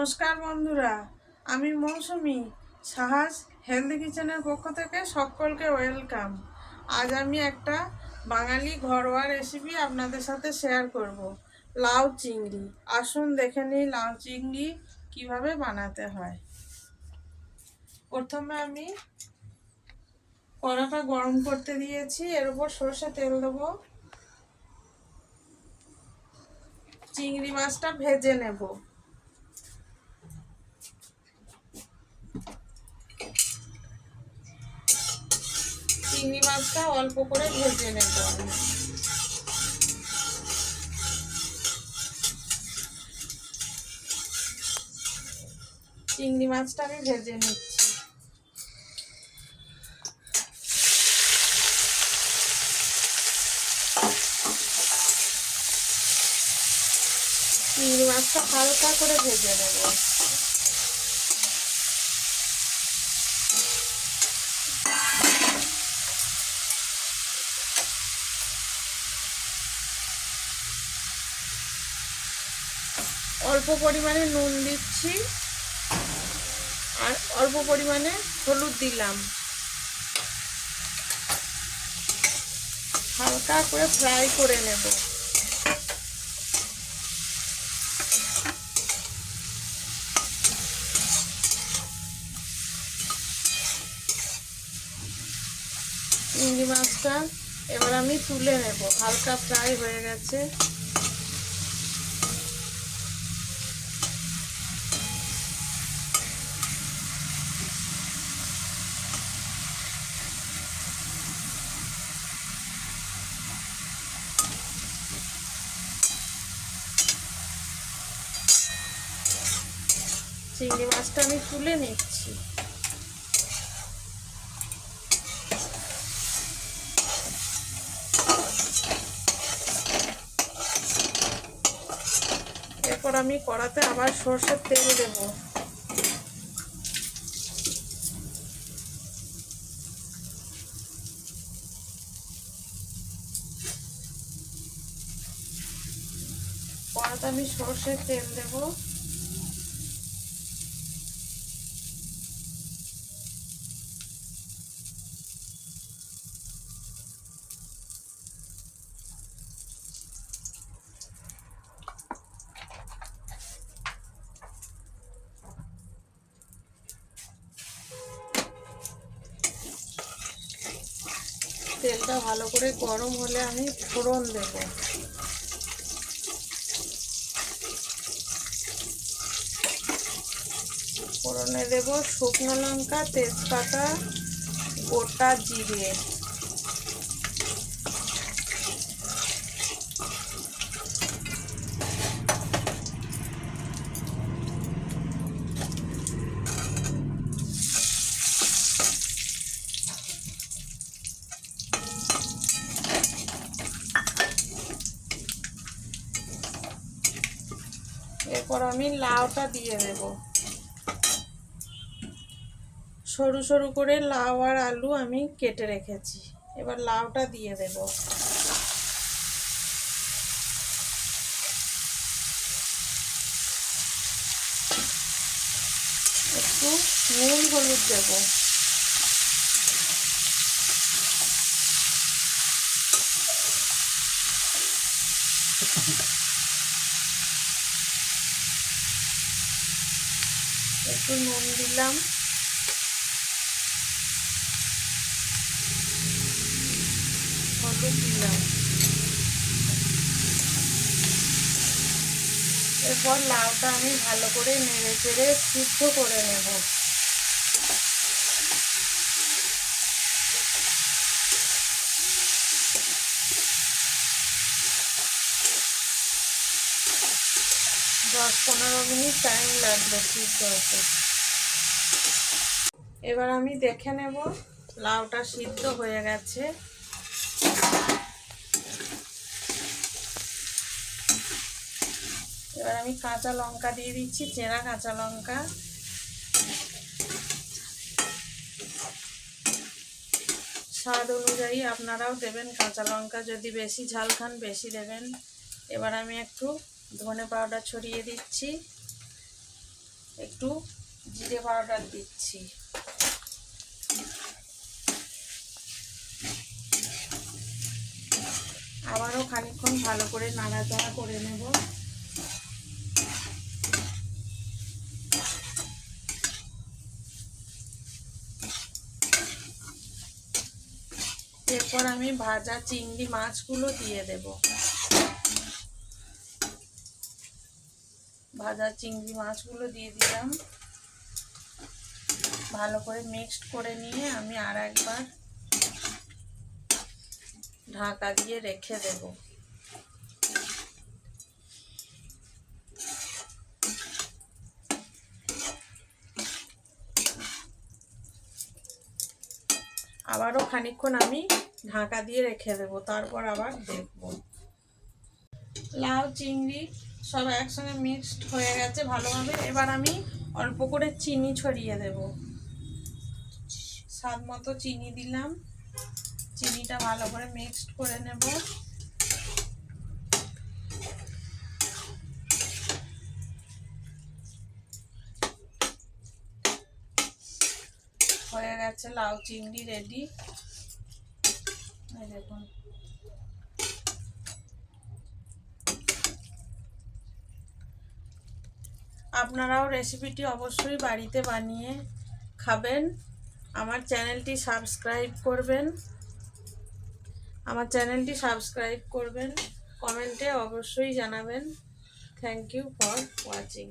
নমস্কার বন্ধুরা, আমি মৌসুমি। সাহাস হেলদি কিচেনের পক্ষ থেকে সকলকে ওয়েলকাম। আজ আমি একটা বাঙালি ঘরোয়া রেসিপি আপনাদের সাথে শেয়ার করব, লাউ চিংড়ি। আসুন দেখে নিই লাউ চিংড়ি কিভাবে বানাতে হয়। প্রথমে আমি কড়াটা গরম করতে দিয়েছি, এর উপর সরষে তেল দেবো। চিংড়ি মাছটা ভেজে নেব। চিংড়ি মাছটা অল্প করে ভেজে নেব আমি। চিংড়ি মাছটা আমি ভেজে নিচ্ছি। চিংড়ি মাছটা হালকা করে ভেজে নেব। অল্প পরিমাণে নুন দিচ্ছি আর অল্প পরিমাণে হলুদ দিলাম। হালকা করে ফ্রাই করে নেব। চিংড়ি মাছটা এবার আমি তুলে নেব, হালকা ফ্রাই হয়ে গেছে। চিংড়ি মাছটা আমি তুলে নিচ্ছি। এরপর আমি কড়াতে আবার সরষের তেল দেব। কড়াতে আমি সরষের তেল দেব। তেলটা ভালো করে গরম হলে আমি ফোড়ন দেব। ফোড়নে দেব শুকনো লঙ্কা, তেজপাতা, গোটা জিরে। এরপর আমি লাউটা দিয়ে দেব। সরু সরু করে লাউ আর আলু আমি কেটে রেখেছি। এবার লাউটা দিয়ে দেব। একটু নুন হলুদ দেব। একটু নুন দিলাম। হলুদ দিলাম। এরপর লাউটা আমি ভালো করে নেড়ে চেড়ে সিদ্ধ করে নেব। 10-15 মিনিট টাইম লাগবে সিদ্ধ হতে। এবার আমি দেখে নেব লাউটা সিদ্ধ হয়ে গেছে। এবার আমি কাঁচা লঙ্কা দিয়ে দিচ্ছি, চেরা কাঁচা লঙ্কা। স্বাদ অনুযায়ী আপনারাও দেবেন কাঁচা লঙ্কা, যদি বেশি ঝাল খান বেশি দেবেন। এবার আমি একটু ধনে পাউডার ছড়িয়ে দিচ্ছি। একটু জিরে পাউডার দিচ্ছি। আবারও খানিকক্ষণ ভালো করে নাড়াচাড়া করে নেব। এরপর আমি ভাজা চিংড়ি মাছগুলো দিয়ে দেব। ভাজা চিংড়ি মাছগুলো দিয়ে দিলাম। ভালো করে মিক্সড করে নিয়ে আমি আর একবার ঢাকা দিয়ে রেখে দেব। আবারও খানিকক্ষণ আমি ঢাকা দিয়ে রেখে দেব, তারপর আবার দেখব। লাউ চিংড়ি সব একসঙ্গে মিক্সড হয়ে গেছে ভালোভাবে। এবার আমি অল্প করে চিনি ছড়িয়ে দেব। স্বাদ মতো চিনি দিলাম। চিনিটা ভালো করে মিক্সড করে নেব। হয়ে গেছে লাউ চিংড়ি রেডি। এই দেখুন। আপনারাও রেসিপিটি অবশ্যই বাড়িতে বানিয়ে খাবেন। আমার চ্যানেলটি সাবস্ক্রাইব করবেন। কমেন্টে অবশ্যই জানাবেন। Thank you for watching.